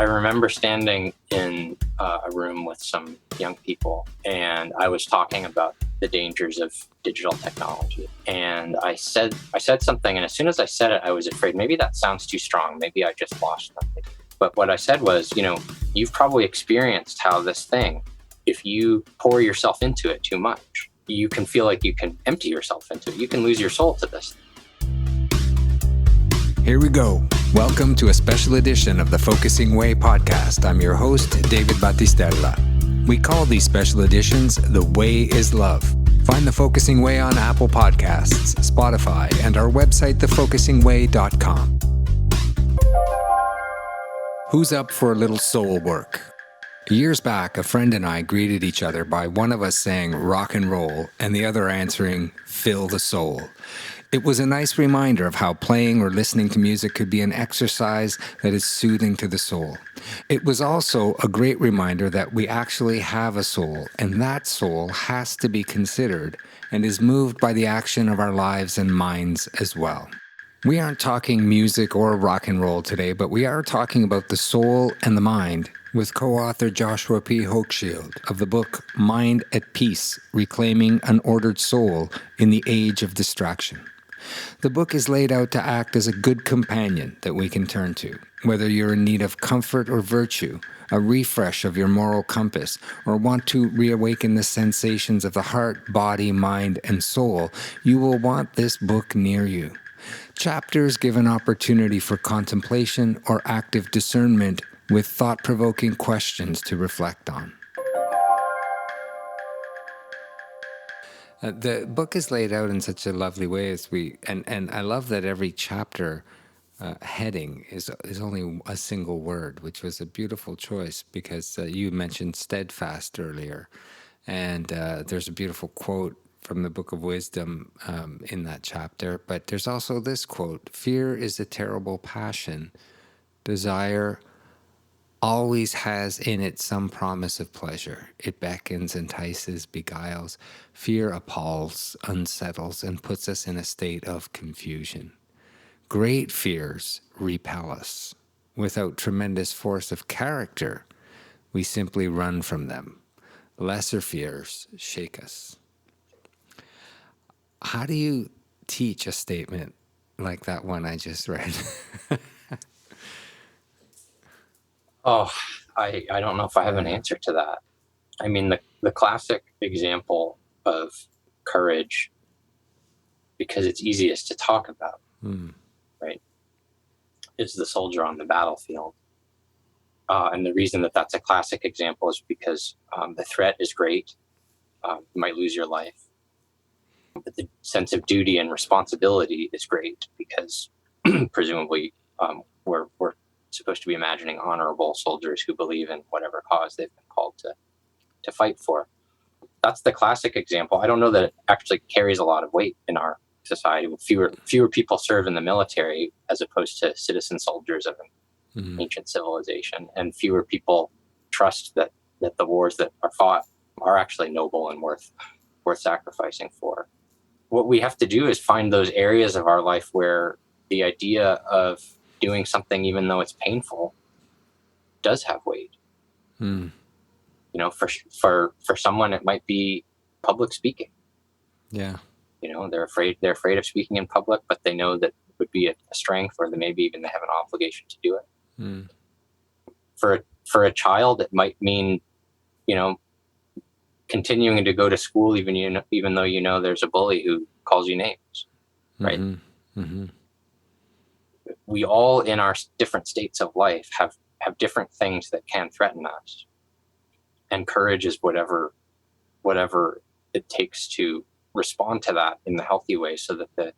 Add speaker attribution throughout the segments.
Speaker 1: I remember standing in a room with some young people, and I was talking about the dangers of digital technology. And I said something, and as soon as I said it, I was afraid maybe that sounds too strong. Maybe I just lost something. But what I said was, you've probably experienced how this thing, if you pour yourself into it too much, you can feel like you can empty yourself into it. You can lose your soul to this.
Speaker 2: Here we go. Welcome to a special edition of the Focusing Way podcast. I'm your host, David Battistella. We call these special editions The Way is Love. Find The Focusing Way on Apple Podcasts, Spotify, and our website, thefocusingway.com. Who's up for a little soul work? Years back, a friend and I greeted each other by one of us saying rock and roll and the other answering fill the soul. It was a nice reminder of how playing or listening to music could be an exercise that is soothing to the soul. It was also a great reminder that we actually have a soul, and that soul has to be considered and is moved by the action of our lives and minds as well. We aren't talking music or rock and roll today, but we are talking about the soul and the mind with co-author Joshua P. Hochschild of the book Mind at Peace, Reclaiming an Ordered Soul in the Age of Distraction. The book is laid out to act as a good companion that we can turn to, whether you're in need of comfort or virtue, a refresh of your moral compass, or want to reawaken the sensations of the heart, body, mind, and soul. You will want this book near you. Chapters give an opportunity for contemplation or active discernment with thought-provoking questions to reflect on. The book is laid out in such a lovely way and I love that every chapter heading is only a single word, which was a beautiful choice because you mentioned steadfast earlier, and there's a beautiful quote from the Book of Wisdom in that chapter. But there's also this quote: "Fear is a terrible passion. Desire always has in it some promise of pleasure. It beckons, entices, beguiles. Fear appalls, unsettles, and puts us in a state of confusion. Great fears repel us. Without tremendous force of character, we simply run from them. Lesser fears shake us." How do you teach a statement like that one I just read?
Speaker 1: Oh, I don't know if I have an answer to that. I mean, the classic example of courage, because it's easiest to talk about, right, is the soldier on the battlefield. And the reason that that's a classic example is because the threat is great. You might lose your life. But the sense of duty and responsibility is great because presumably we're supposed to be imagining honorable soldiers who believe in whatever cause they've been called to fight for. That's the classic example. I don't know that it actually carries a lot of weight in our society. Fewer people serve in the military as opposed to citizen soldiers of an ancient civilization, and fewer people trust that the wars that are fought are actually noble and worth sacrificing for. What we have to do is find those areas of our life where the idea of doing something, even though it's painful, does have weight. For someone, it might be public speaking.
Speaker 2: Yeah.
Speaker 1: They're afraid of speaking in public, but they know that it would be a strength, or maybe even they have an obligation to do it. For a child, it might mean, continuing to go to school, even though there's a bully who calls you names, right? We all, in our different states of life, have different things that can threaten us, and courage is whatever it takes to respond to that in the healthy way, so that the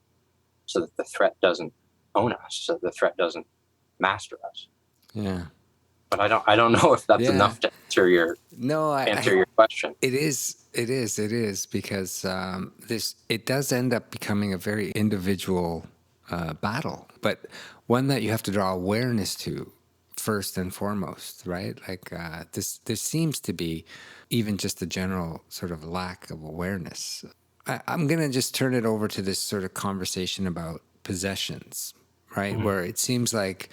Speaker 1: threat doesn't own us, so the threat doesn't master us.
Speaker 2: Yeah.
Speaker 1: But I don't know if that's enough to answer your question.
Speaker 2: It is because it does end up becoming a very individual battle, but one that you have to draw awareness to first and foremost, right? Like there seems to be even just a general sort of lack of awareness. I'm going to just turn it over to this sort of conversation about possessions, right? Where it seems like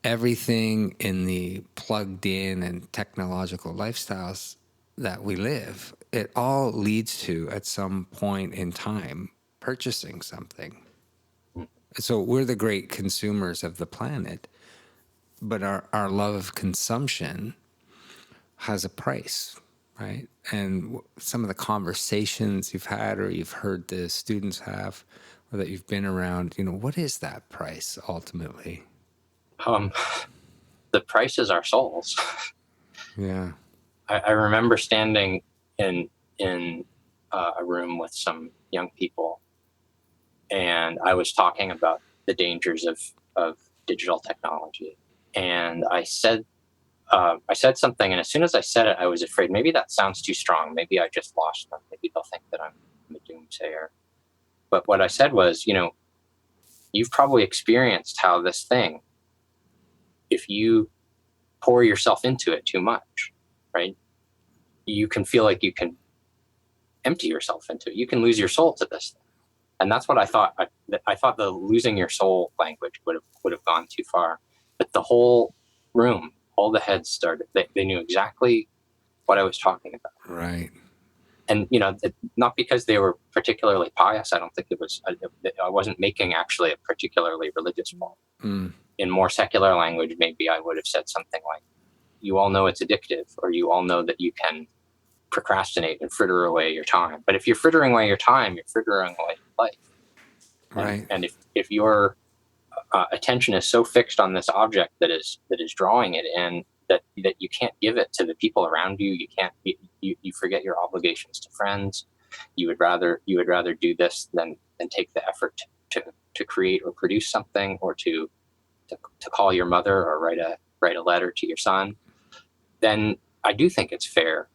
Speaker 2: everything in the plugged in and technological lifestyles that we live, it all leads to, at some point in time, purchasing something. So we're the great consumers of the planet, but our love of consumption has a price, right? And some of the conversations you've had or you've heard the students have or that you've been around, what is that price ultimately?
Speaker 1: Um, the price is our souls.
Speaker 2: Yeah.
Speaker 1: I remember standing in a room with some young people, and I was talking about the dangers of digital technology. And I said something, and as soon as I said it, I was afraid maybe that sounds too strong. Maybe I just lost them. Maybe they'll think that I'm a doomsayer. But what I said was, you've probably experienced how this thing, if you pour yourself into it too much, right, you can feel like you can empty yourself into it. You can lose your soul to this thing. And that's what I thought. I thought the losing your soul language would have gone too far. But the whole room, all the heads started. They knew exactly what I was talking about.
Speaker 2: Right.
Speaker 1: And not because they were particularly pious. I don't think it was. I wasn't making actually a particularly religious point. In more secular language, maybe I would have said something like, "You all know it's addictive," or "You all know that you can procrastinate and fritter away your time." But if you're frittering away your time, you're frittering away your life.
Speaker 2: Right.
Speaker 1: And if your attention is so fixed on this object that is drawing it in, that you can't give it to the people around you, you forget your obligations to friends. You would rather do this than take the effort to create or produce something, or to call your mother, or write a letter to your son. Then I do think it's fair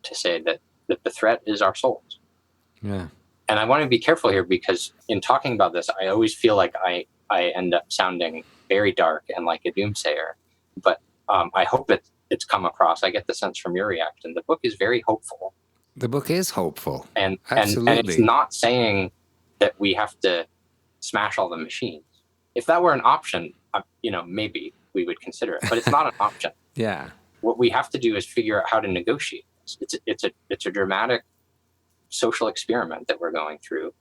Speaker 1: to say that the threat is our souls.
Speaker 2: Yeah.
Speaker 1: And I want to be careful here, because in talking about this, I always feel like I end up sounding very dark and like a doomsayer. But I hope it's come across. I get the sense from your reaction. The book is very hopeful.
Speaker 2: The book is hopeful.
Speaker 1: And it's
Speaker 2: Absolutely.
Speaker 1: not saying that we have to smash all the machines. If that were an option, maybe we would consider it. But it's not an option.
Speaker 2: Yeah.
Speaker 1: What we have to do is figure out how to negotiate this. It's a dramatic social experiment that we're going through,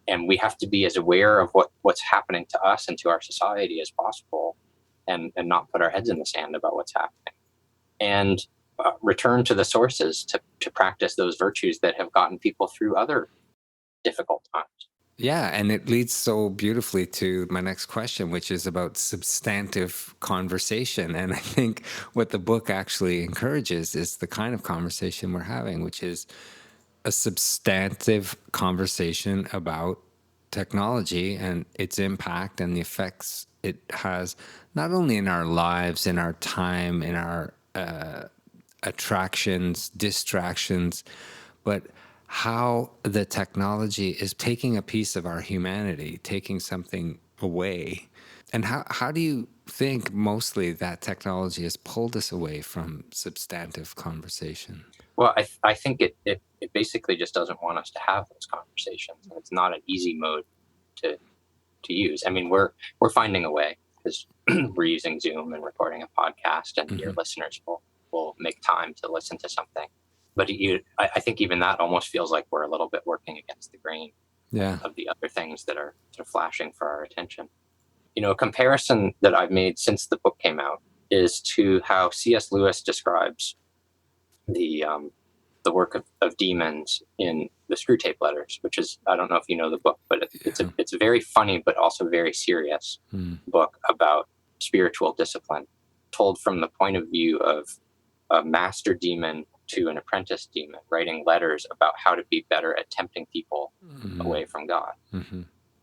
Speaker 1: and we have to be as aware of what's happening to us and to our society as possible, and not put our heads in the sand about what's happening, and return to the sources to practice those virtues that have gotten people through other difficult times.
Speaker 2: Yeah, and it leads so beautifully to my next question, which is about substantive conversation. And I think what the book actually encourages is the kind of conversation we're having, which is a substantive conversation about technology and its impact and the effects it has, not only in our lives, in our time, in our attractions, distractions, but how the technology is taking a piece of our humanity, taking something away. And how do you think mostly that technology has pulled us away from substantive conversation?
Speaker 1: Well, I think it basically just doesn't want us to have those conversations, and it's not an easy mode to use. I mean, we're finding a way, because we're using Zoom and recording a podcast, and your listeners will make time to listen to something. But I think even that almost feels like we're a little bit working against the grain of the other things that are sort of flashing for our attention. A comparison that I've made since the book came out is to how C.S. Lewis describes the work of demons in the Screwtape Letters, which is, I don't know if you know the book, but it's a very funny but also very serious book about spiritual discipline, told from the point of view of a master demon to an apprentice demon, writing letters about how to be better at tempting people away from God.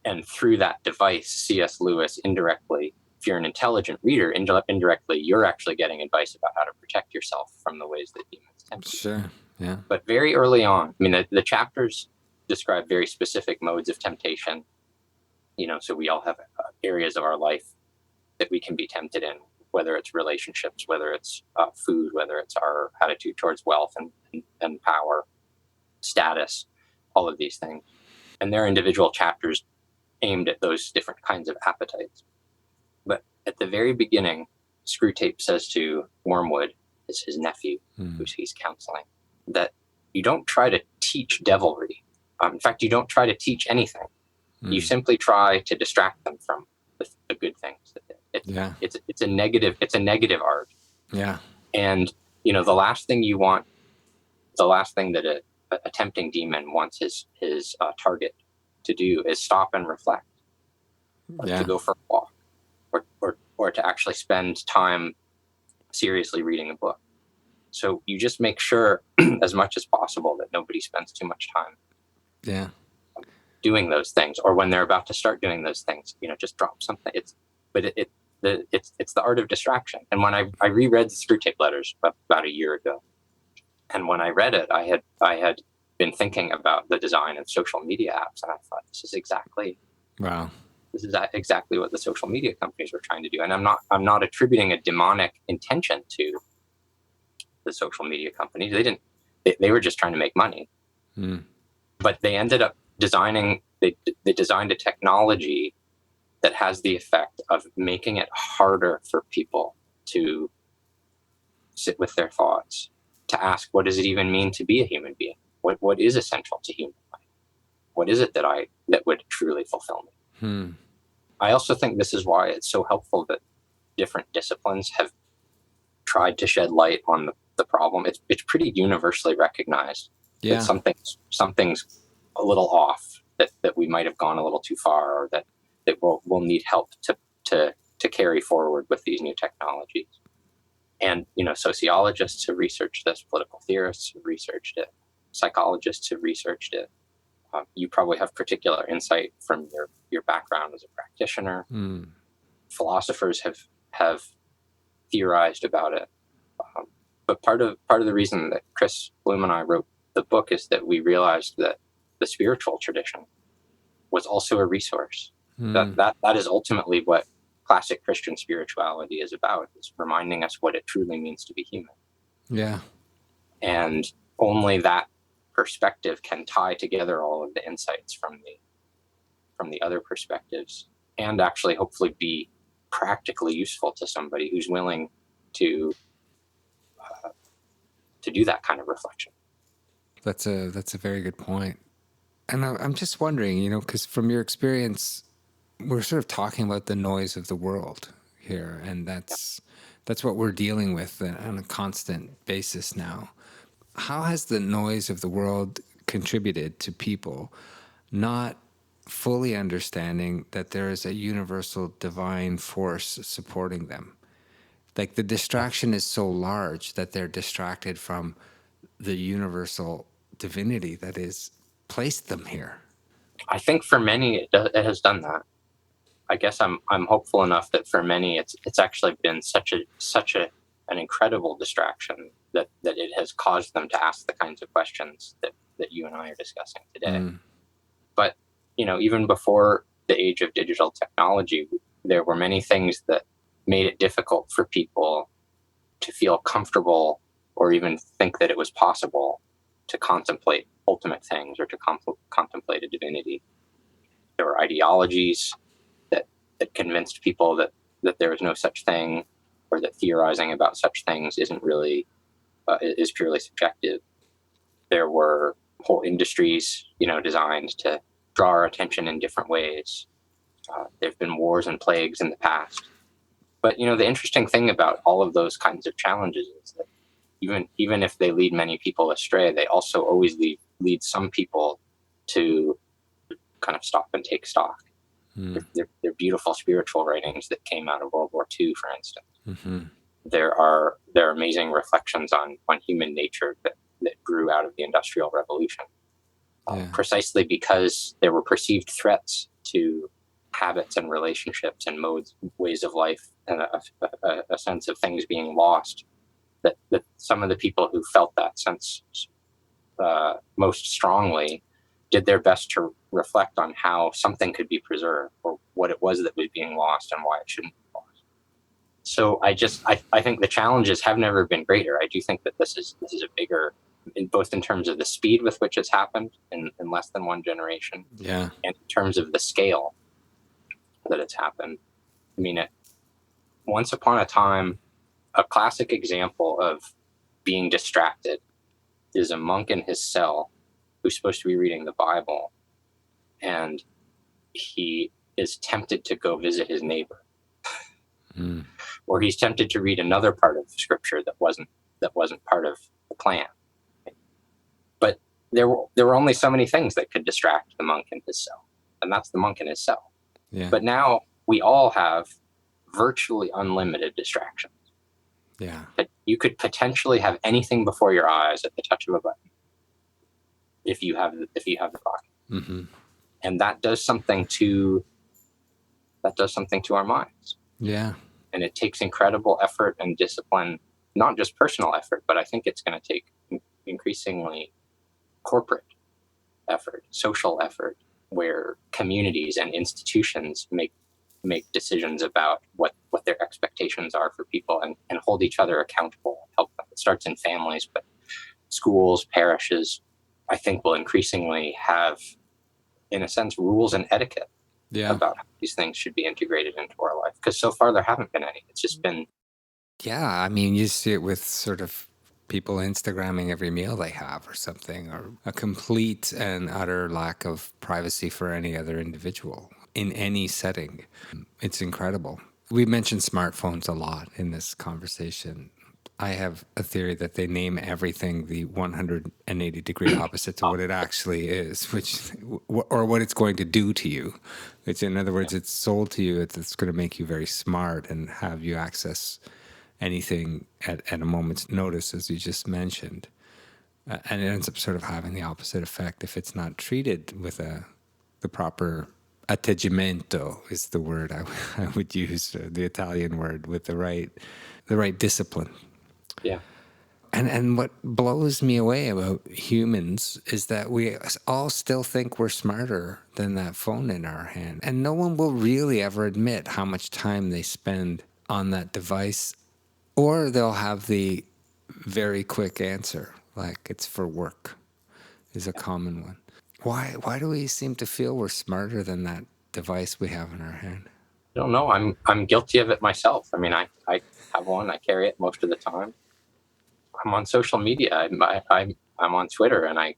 Speaker 1: And through that device, C.S. Lewis indirectly, if you're an intelligent reader, indirectly, you're actually getting advice about how to protect yourself from the ways that demons tempt you.
Speaker 2: Sure. Yeah.
Speaker 1: But very early on, I mean, the chapters describe very specific modes of temptation. So we all have areas of our life that we can be tempted in, whether it's relationships, whether it's food, whether it's our attitude towards wealth and power, status, all of these things. And there are individual chapters aimed at those different kinds of appetites. But at the very beginning, Screwtape says to Wormwood, is his nephew, who he's counseling, that you don't try to teach devilry. In fact, you don't try to teach anything. You simply try to distract them from the good things. It's a negative art.
Speaker 2: Yeah.
Speaker 1: And the last thing that a tempting demon wants his target to do is stop and reflect, to go for a walk, or to actually spend time seriously reading a book. So you just make sure as much as possible that nobody spends too much time doing those things, or when they're about to start doing those things, just drop something. It's the art of distraction. And when I reread the Screwtape letters about a year ago, and when I read it, I had been thinking about the design of social media apps, and I thought, this is exactly what the social media companies were trying to do. And I'm not attributing a demonic intention to the social media companies. They were just trying to make money. But they ended up designing they designed a technology that has the effect of making it harder for people to sit with their thoughts, to ask, what does it even mean to be a human being? What is essential to human life? What is it that would truly fulfill me? I also think this is why it's so helpful that different disciplines have tried to shed light on the problem. It's pretty universally recognized that something's a little off, that we might have gone a little too far, or that we'll need help to carry forward with these new technologies. And sociologists have researched this, political theorists have researched it, psychologists have researched it. You probably have particular insight from your background as a practitioner. Philosophers have theorized about it. But part of the reason that Chris Bloom and I wrote the book is that we realized that the spiritual tradition was also a resource. That is ultimately what classic Christian spirituality is about, is reminding us what it truly means to be human.
Speaker 2: Yeah.
Speaker 1: And only that perspective can tie together all of the insights from the other perspectives, and actually hopefully be practically useful to somebody who's willing to do that kind of reflection.
Speaker 2: That's a very good point. And I'm just wondering, because from your experience, we're sort of talking about the noise of the world here, and that's what we're dealing with on a constant basis now. How has the noise of the world contributed to people not fully understanding that there is a universal divine force supporting them? Like, the distraction is so large that they're distracted from the universal divinity that is placed them here.
Speaker 1: I think for many it has done that. I guess I'm hopeful enough that for many it's actually been such an incredible distraction that it has caused them to ask the kinds of questions that you and I are discussing today. But even before the age of digital technology, there were many things that made it difficult for people to feel comfortable or even think that it was possible to contemplate ultimate things, or to contemplate a divinity. There were ideologies that convinced people that there was no such thing, or that theorizing about such things isn't really is purely subjective. There were whole industries, designed to draw our attention in different ways. There have been wars and plagues in the past. But the interesting thing about all of those kinds of challenges is that even if they lead many people astray, they also always lead some people to kind of stop and take stock. They're beautiful spiritual writings that came out of World War II, for instance. There are amazing reflections on human nature that grew out of the Industrial Revolution, precisely because there were perceived threats to habits and relationships and ways of life, and a sense of things being lost. That some of the people who felt that sense most strongly did their best to reflect on how something could be preserved, or what it was that was being lost and why it shouldn't be lost. So I think the challenges have never been greater. I do think that this is a bigger, both in terms of the speed with which it's happened in less than one generation, and in terms of the scale that it's happened. I mean, once upon a time, a classic example of being distracted is a monk in his cell who's supposed to be reading the Bible, and he is tempted to go visit his neighbor, or he's tempted to read another part of scripture that wasn't part of the plan. But there were only so many things that could distract the monk in his cell, and that's the monk in his cell.
Speaker 2: Yeah.
Speaker 1: But now we all have virtually unlimited distractions.
Speaker 2: Yeah.
Speaker 1: But you could potentially have anything before your eyes at the touch of a button if you have the pocket.
Speaker 2: Mm-hmm.
Speaker 1: And that does something to our minds.
Speaker 2: Yeah.
Speaker 1: And it takes incredible effort and discipline, not just personal effort, but I think it's going to take increasingly corporate effort, social effort, where communities and institutions make decisions about what their expectations are for people, and hold each other accountable, help them. It starts in families, but schools, parishes, I think, will increasingly have, in a sense, rules and etiquette about how these things should be integrated into our life. Because so far there haven't been any. It's just been...
Speaker 2: Yeah, I mean, you see it with sort of people Instagramming every meal they have or something, or a complete and utter lack of privacy for any other individual in any setting. It's incredible. We mentioned smartphones a lot in this conversation. I have a theory that they name everything the 180-degree opposite to what it actually is, or what it's going to do to you. Which, in other words, it's sold to you. It's going to make you very smart and have you access anything at a moment's notice, as you just mentioned. And it ends up sort of having the opposite effect if it's not treated with the proper atteggiamento is the word I would use, the Italian word, with the right discipline.
Speaker 1: Yeah.
Speaker 2: And what blows me away about humans is that we all still think we're smarter than that phone in our hand. And no one will really ever admit how much time they spend on that device, or they'll have the very quick answer, like it's for work, is a common one. Why do we seem to feel we're smarter than that device we have in our hand?
Speaker 1: I don't know. I'm guilty of it myself. I mean, I have one. I carry it most of the time. I'm on social media. I'm on Twitter, and I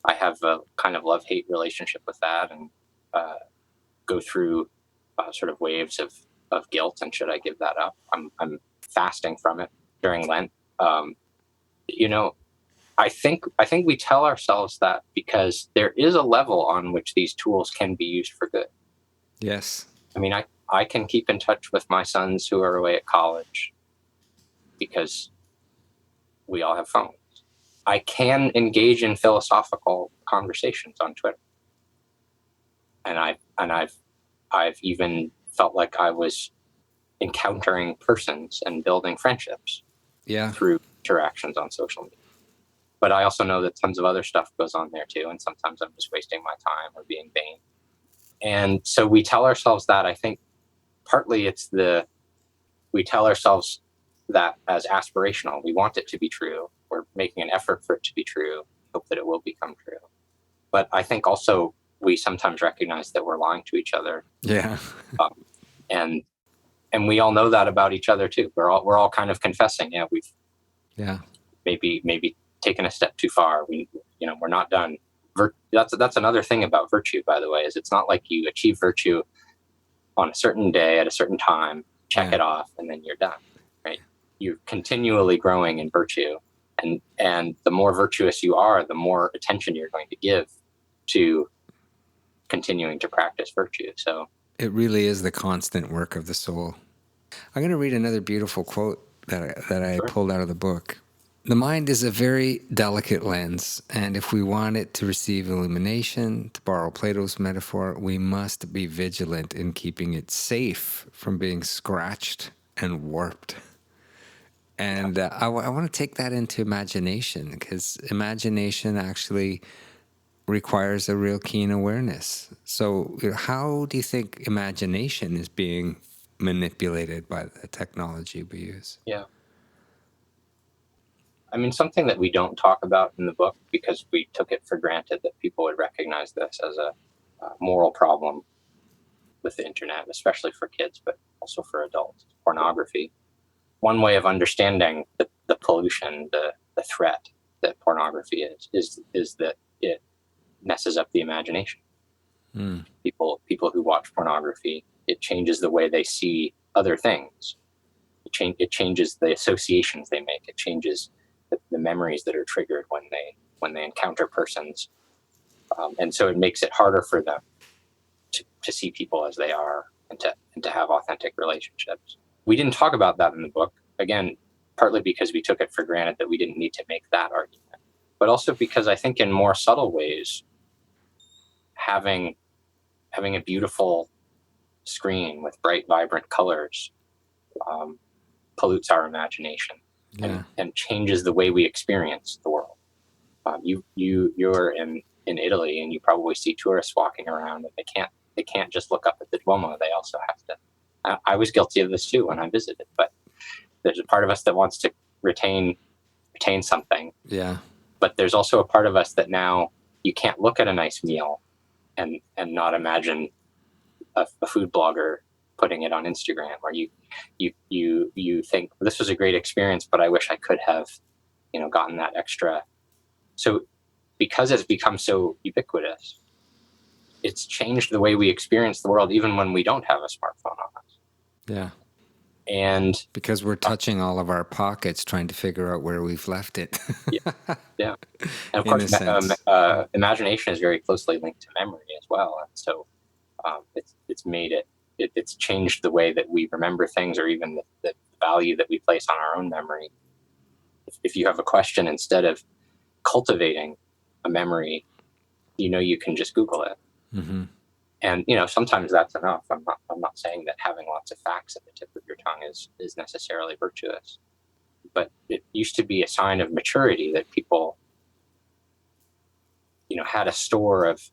Speaker 1: have a kind of love-hate relationship with that, and go through sort of waves of guilt, and should I give that up? I'm fasting from it during Lent. I think we tell ourselves that because there is a level on which these tools can be used for good.
Speaker 2: Yes.
Speaker 1: I mean, I can keep in touch with my sons who are away at college because we all have phones. I can engage in philosophical conversations on Twitter. And I've even felt like I was encountering persons and building friendships through interactions on social media. But I also know that tons of other stuff goes on there too, and sometimes I'm just wasting my time or being vain. And so we tell ourselves that. I think partly we tell ourselves that as aspirational. We want it to be true. We're making an effort for it to be true. Hope that it will become true. But I think also we sometimes recognize that we're lying to each other.
Speaker 2: Yeah.
Speaker 1: And we all know that about each other too. We're all kind of confessing, we've maybe taken a step too far. We're not done. That's another thing about virtue, by the way, is it's not like you achieve virtue on a certain day at a certain time, check it off, and then you're done, right? You're continually growing in virtue, and the more virtuous you are, the more attention you're going to give to continuing to practice virtue. So
Speaker 2: it really is the constant work of the soul. I'm going to read another beautiful quote that I pulled out of the book. The mind is a very delicate lens, and if we want it to receive illumination, to borrow Plato's metaphor, we must be vigilant in keeping it safe from being scratched and warped. And I want to take that into imagination, because imagination actually requires a real keen awareness. So how do you think imagination is being manipulated by the technology we use?
Speaker 1: Yeah. I mean, something that we don't talk about in the book because we took it for granted that people would recognize this as a moral problem with the internet, especially for kids, but also for adults. Pornography. One way of understanding the pollution, the threat that pornography is that it messes up the imagination.
Speaker 2: Mm.
Speaker 1: People who watch pornography, it changes the way they see other things. It changes the associations they make. It changes the memories that are triggered when they encounter persons, and so it makes it harder for them to see people as they are and to have authentic relationships. We didn't talk about that in the book, again, partly because we took it for granted that we didn't need to make that argument, but also because I think in more subtle ways, having a beautiful screen with bright, vibrant colors pollutes our imagination
Speaker 2: Yeah.
Speaker 1: and changes the way we experience the world. You're in Italy, and you probably see tourists walking around, and they can't just look up at the Duomo. They also have to. I was guilty of this too when I visited, but there's a part of us that wants to retain something.
Speaker 2: Yeah.
Speaker 1: But there's also a part of us that now you can't look at a nice meal and not imagine a food blogger putting it on Instagram, or you think this was a great experience, but I wish I could have, gotten that extra. So because it's become so ubiquitous, it's changed the way we experience the world, even when we don't have a smartphone on us.
Speaker 2: Yeah.
Speaker 1: And
Speaker 2: because we're touching all of our pockets trying to figure out where we've left it.
Speaker 1: yeah. And of
Speaker 2: In
Speaker 1: course,
Speaker 2: a sense.
Speaker 1: imagination is very closely linked to memory as well. And so it's made it's changed the way that we remember things, or even the value that we place on our own memory. If you have a question, instead of cultivating a memory, you can just Google it.
Speaker 2: Mm-hmm.
Speaker 1: And sometimes that's enough. I'm not saying that having lots of facts at the tip of your tongue is necessarily virtuous, but it used to be a sign of maturity that people had a store of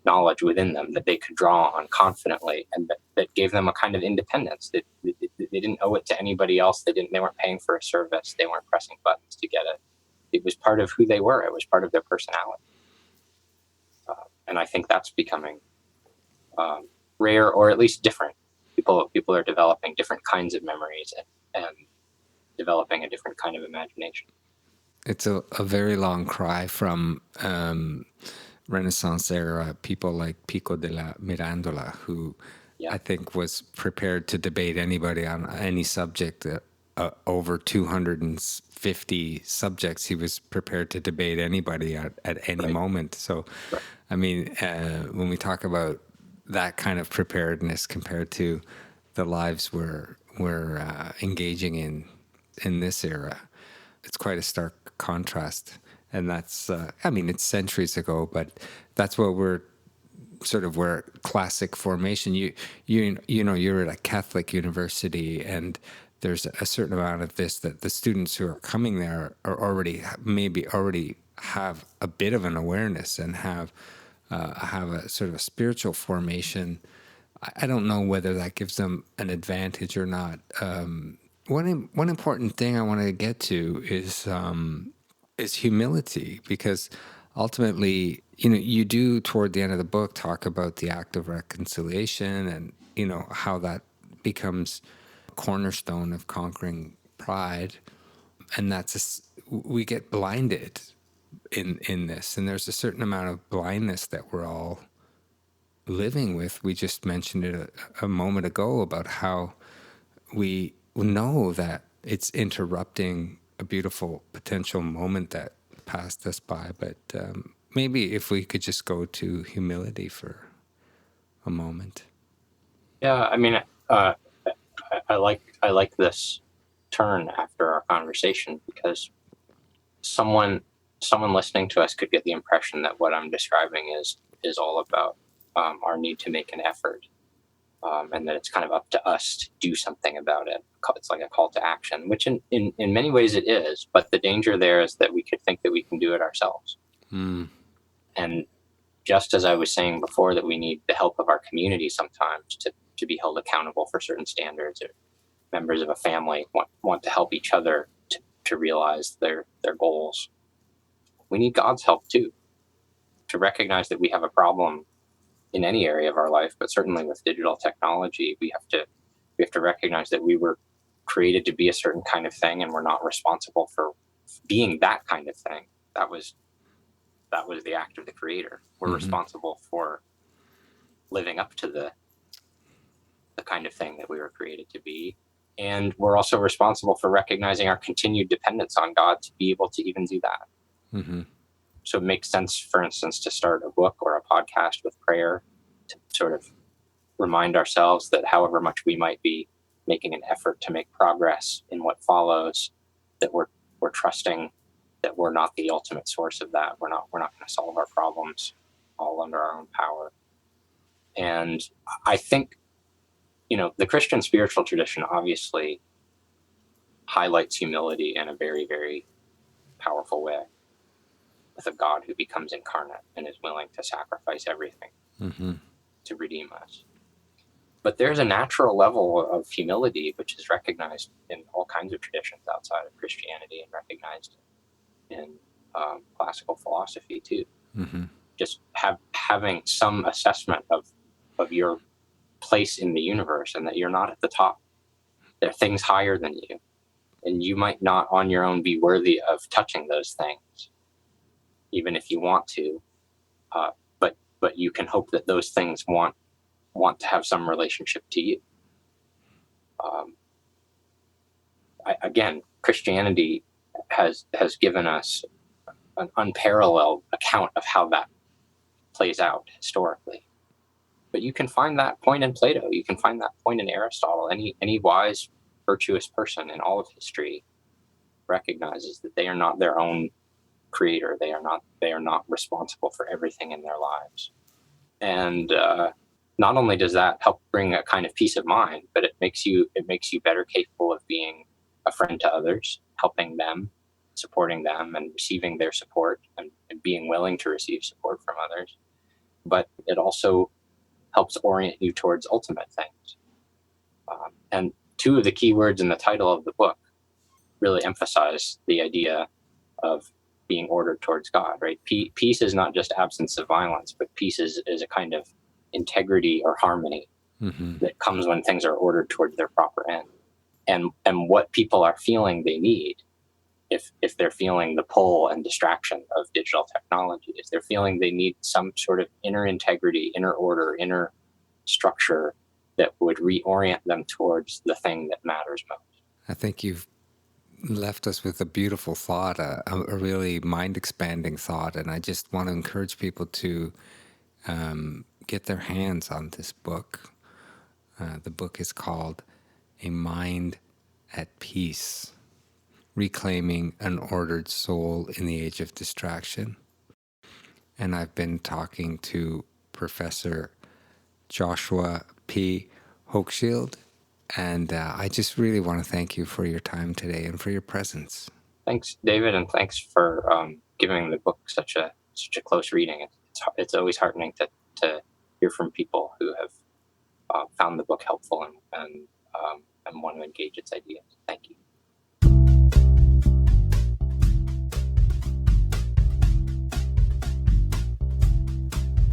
Speaker 1: knowledge within them that they could draw on confidently, and that gave them a kind of independence. That they didn't owe it to anybody else. They weren't paying for a service. They weren't pressing buttons to get it. It was part of who they were. It was part of their personality. And I think that's becoming rare, or at least different. People are developing different kinds of memories and developing a different kind of imagination.
Speaker 2: It's a very long cry from Renaissance era people like Pico della Mirandola, who I think was prepared to debate anybody on any subject. Over 250 subjects, he was prepared to debate anybody at any moment. So, I mean, when we talk about that kind of preparedness compared to the lives we're engaging in this era, it's quite a stark contrast. And that's, it's centuries ago, but that's what we're where classic formation. You're at a Catholic university, and there's a certain amount of this that the students who are coming there are already have a bit of an awareness and have a sort of a spiritual formation. I don't know whether that gives them an advantage or not. One important thing I want to get to is humility, because ultimately, you do toward the end of the book talk about the act of reconciliation, and how that becomes a cornerstone of conquering pride, and we get blinded in this, and there's a certain amount of blindness that we're all living with. We just mentioned it a moment ago about how we know that it's interrupting a beautiful potential moment that passed us by. But maybe if we could just go to humility for a moment.
Speaker 1: Yeah, I mean, I like this turn after our conversation, because someone listening to us could get the impression that what I'm describing is all about our need to make an effort, and that it's kind of up to us to do something about it. It's like a call to action, which in many ways it is, but the danger there is that we could think that we can do it ourselves. And just as I was saying before, that we need the help of our community sometimes to be held accountable for certain standards, or members of a family want to help each other to realize their goals. We need God's help too, to recognize that we have a problem in any area of our life, but certainly with digital technology, we have to recognize that we were created to be a certain kind of thing, and we're not responsible for being that kind of thing. That was the act of the creator. We're responsible for living up to the kind of thing that we were created to be. And we're also responsible for recognizing our continued dependence on God to be able to even do that. So it makes sense, for instance, to start a book or a podcast with prayer to sort of remind ourselves that however much we might be making an effort to make progress in what follows, that we're trusting that we're not the ultimate source of that. We're not going to solve our problems all under our own power. And I think, the Christian spiritual tradition obviously highlights humility in a very, very powerful way, with a God who becomes incarnate and is willing to sacrifice everything to redeem us. But there's a natural level of humility which is recognized in all kinds of traditions outside of Christianity and recognized in classical philosophy too. Just having some assessment of your place in the universe, and that you're not at the top. There are things higher than you, and you might not on your own be worthy of touching those things, even if you want to. But you can hope that those things want to have some relationship to you. Again, Christianity has given us an unparalleled account of how that plays out historically. But you can find that point in Plato. You can find that point in Aristotle. Any wise, virtuous person in all of history recognizes that they are not their own creator. They are not responsible for everything in their lives. And not only does that help bring a kind of peace of mind, but it makes you better capable of being a friend to others, helping them, supporting them, and receiving their support, and being willing to receive support from others. But it also helps orient you towards ultimate things. And two of the key words in the title of the book really emphasize the idea of being ordered towards God, right? Peace is not just absence of violence, but peace is a kind of integrity or harmony that comes when things are ordered towards their proper end. And what people are feeling they need, if they're feeling the pull and distraction of digital technology, if they're feeling they need some sort of inner integrity, inner order, inner structure that would reorient them towards the thing that matters most.
Speaker 2: I think you've left us with a beautiful thought, a really mind-expanding thought, and I just want to encourage people to get their hands on this book. The book is called A Mind at Peace, Reclaiming an Ordered Soul in the Age of Distraction. And I've been talking to Professor Joshua P. Hochschild, and I just really want to thank you for your time today and for your presence.
Speaker 1: Thanks, David, and thanks for giving the book such a close reading. It's always heartening to hear from people who have found the book helpful and want to engage its ideas. Thank you.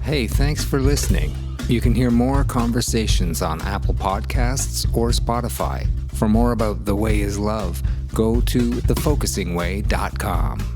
Speaker 2: Hey, thanks for listening. You can hear more conversations on Apple Podcasts or Spotify. For more about The Way is Love, go to thefocusingway.com.